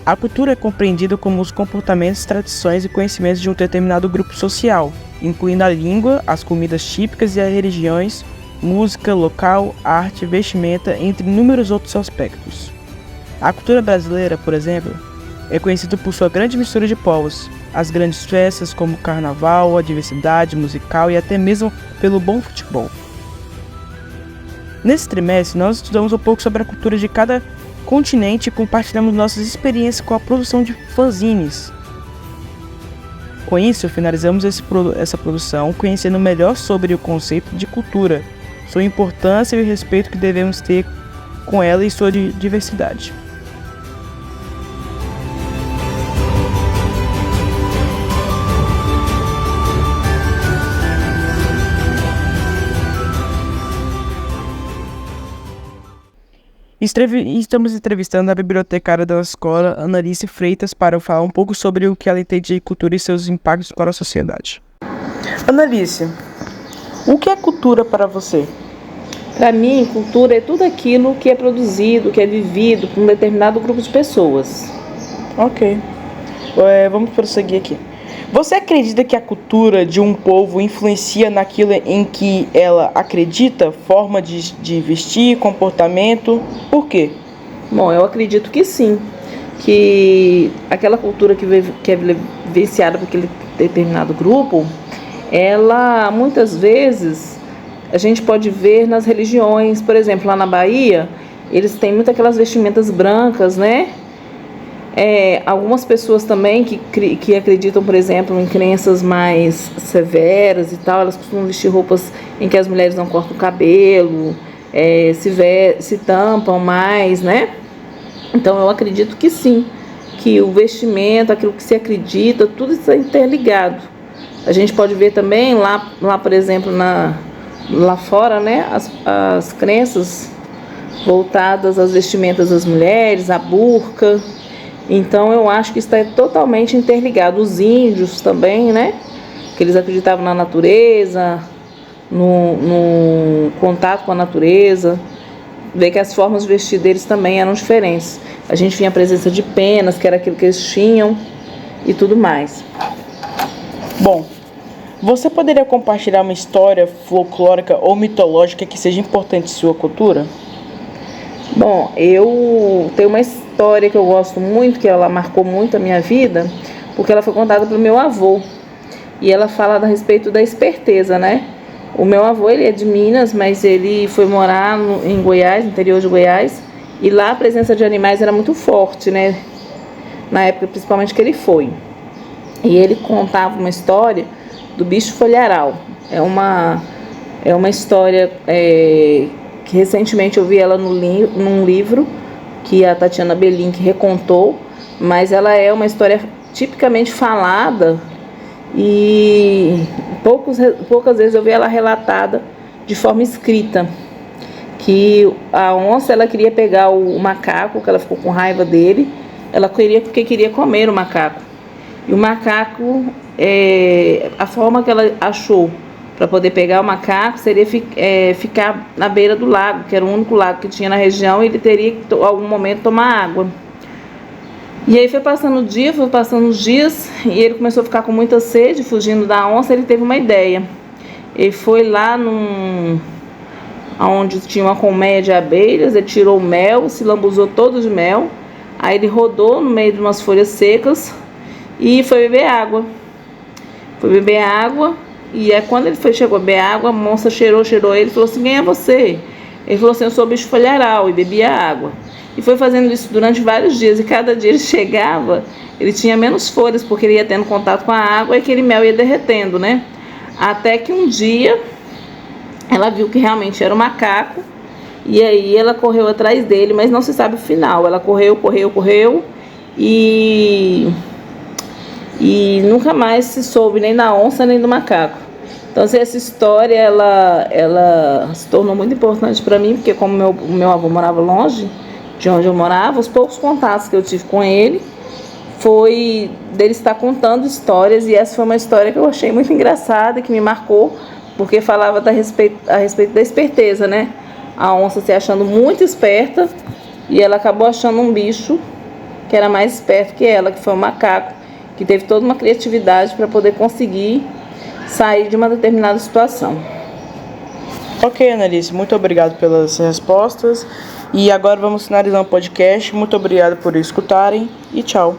A cultura é compreendida como os comportamentos, tradições e conhecimentos de um determinado grupo social, incluindo a língua, as comidas típicas e as religiões, música, local, arte, vestimenta, entre inúmeros outros aspectos. A cultura brasileira, por exemplo, é conhecida por sua grande mistura de povos, as grandes festas como o carnaval, a diversidade musical e até mesmo pelo bom futebol. Nesse trimestre, nós estudamos um pouco sobre a cultura de cada continente e compartilhamos nossas experiências com a produção de fanzines. Com isso, finalizamos essa produção conhecendo melhor sobre o conceito de cultura, sua importância e o respeito que devemos ter com ela e sua diversidade. Estamos entrevistando a bibliotecária da escola, Analice Freitas, para falar um pouco sobre o que ela entende de cultura e seus impactos para a sociedade. Analice, o que é cultura para você? Para mim, cultura é tudo aquilo que é produzido, que é vivido por um determinado grupo de pessoas. Ok. Vamos prosseguir aqui. Você acredita que a cultura de um povo influencia naquilo em que ela acredita? Forma de vestir, comportamento? Por quê? Bom, eu acredito que sim. Que aquela cultura que é vivenciada por aquele determinado grupo, ela, muitas vezes, a gente pode ver nas religiões. Por exemplo, lá na Bahia, eles têm muito aquelas vestimentas brancas, né? Algumas pessoas também que acreditam, por exemplo, em crenças mais severas e tal, elas costumam vestir roupas em que as mulheres não cortam o cabelo, se tampam mais, né? Então eu acredito que sim, que o vestimento, aquilo que se acredita, tudo está interligado. A gente pode ver também lá por exemplo, lá fora, né, as crenças voltadas às vestimentas das mulheres, a burca. Então eu acho que está totalmente interligado. Os índios também, né? Que eles acreditavam na natureza, no contato com a natureza. Vê que as formas de vestir deles também eram diferentes. A gente vinha a presença de penas, que era aquilo que eles tinham, e tudo mais. Bom, você poderia compartilhar uma história folclórica ou mitológica que seja importante em sua cultura? Bom, eu tenho uma história que eu gosto muito, que ela marcou muito a minha vida, porque ela foi contada pelo meu avô. E ela fala a respeito da esperteza, né? O meu avô, ele é de Minas, mas ele foi morar em Goiás, no interior de Goiás, e lá a presença de animais era muito forte, né? Na época, principalmente, que ele foi. E ele contava uma história do bicho folharal. É uma história que recentemente eu vi ela num livro que a Tatiana Belink recontou, mas ela é uma história tipicamente falada e poucas vezes eu vi ela relatada de forma escrita, que a onça ela queria pegar o macaco, que ela ficou com raiva dele, porque queria comer o macaco. E o macaco, a forma que ela achou para poder pegar o macaco seria ficar na beira do lago, que era o único lago que tinha na região, e ele teria que, em algum momento, tomar água. E aí foi passando os dias, e ele começou a ficar com muita sede, fugindo da onça. Ele teve uma ideia. Ele foi lá onde tinha uma colmeia de abelhas, ele tirou o mel, se lambuzou todo de mel, aí ele rodou no meio de umas folhas secas e foi beber água. E quando ele chegou a beber água, a moça cheirou ele e falou assim: quem é você? Ele falou assim: eu sou o bicho folharal, e bebia água. E foi fazendo isso durante vários dias, e cada dia ele chegava, ele tinha menos folhas, porque ele ia tendo contato com a água e aquele mel ia derretendo, né? Até que um dia ela viu que realmente era um macaco, e aí ela correu atrás dele, mas não se sabe o final. Ela correu e nunca mais se soube nem da onça nem do macaco. Então essa história ela se tornou muito importante para mim, porque como o meu avô morava longe de onde eu morava, os poucos contatos que eu tive com ele foi dele estar contando histórias, e essa foi uma história que eu achei muito engraçada, que me marcou, porque falava a respeito da esperteza, né? A onça se achando muito esperta, e ela acabou achando um bicho que era mais esperto que ela, que foi um macaco, que teve toda uma criatividade para poder conseguir sair de uma determinada situação. Ok, Annalise, muito obrigado pelas respostas. E agora vamos finalizar o podcast. Muito obrigado por escutarem e tchau.